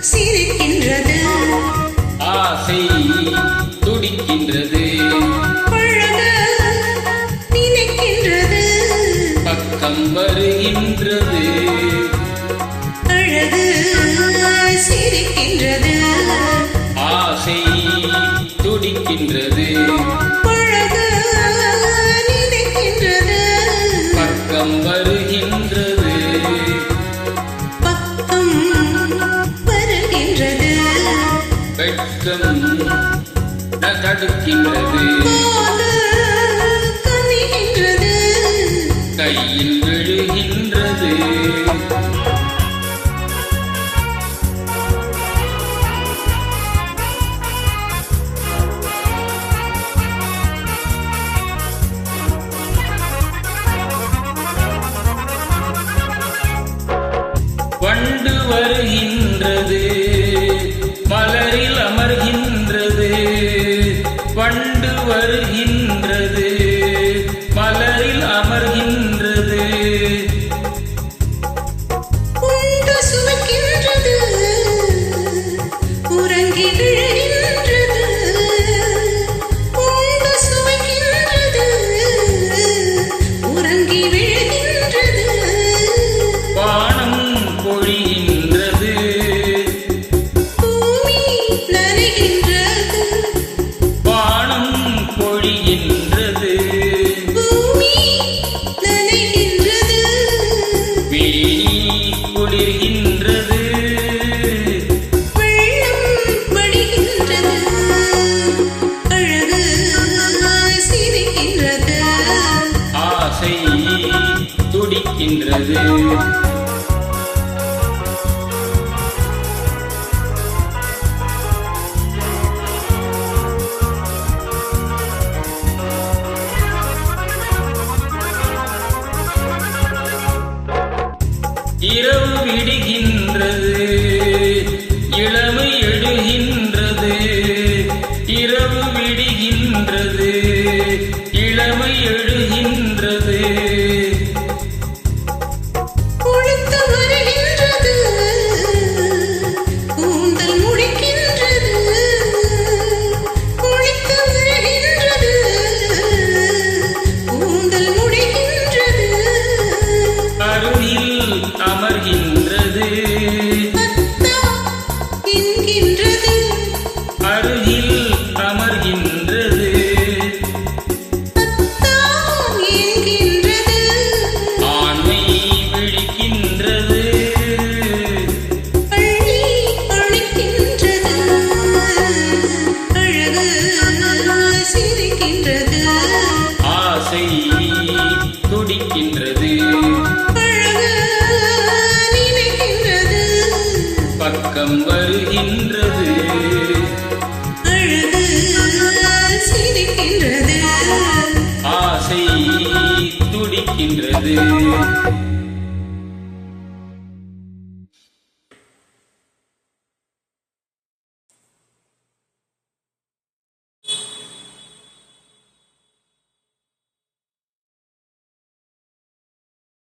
சிரிக்கின்றது, ஆசை துடிக்கின்றது, பழக நினைக்கின்றது, பக்கம் வருகின்றது, அழகு சிரிக்கின்றது, ஆசை துடிக்கின்றது, பழக நினைக்கின்றது, பக்கம் வருகின்றது, பக்கம் வருகின்றது, வெட்கம் தடுக்கின்றது, கனிகின்றது, கையில் விழுகின்றது, வண்டு வருகின்றது, மலரில் அமர்கின்றது, வண்டு வருகின்றது, மலரில் அமர்கின்றது, உண்டு சுவைக்கின்றது, உறங்கி விழுகின்றது, உண்டு சுவைக்கின்றது, உறங்கி விழுகின்றது, வானம் பொழிகின்றது, பூமி நனைகின்றது, வானம் பொழிகின்றது, பூமி நனைகின்றது, வீணி குளிர்கின்றது, வெள்ளம் வடிகின்றது, அழகு சிரிக்கின்றது, ஆசை துடிக்கின்றது, இரவு விடுகின்றது, இளமை எழுகின்றது, இரவு விடுகின்றது, இளமை எழுகின்றது, குளித்து வருகின்றது, கூந்தல் முடிக்கின்றது, குளித்து வருகின்றது, கூந்தல் முடிக்கின்றது, அருகில் அமர்கின்றது, அத்தா என்கின்றது, அருகில் அமர்கின்றது, அத்தா என்கின்றது, ஆண்மை விழிக்கின்றது, அள்ளி அணைக்கின்றது, அழகு சிரிக்கின்றது, ஆசை துடிக்கின்றது, அழகு நினைக்கின்றது, பக்கம் வருகின்றது, அழகு சிரிக்கின்றது, ஆசை துடிக்கின்றது.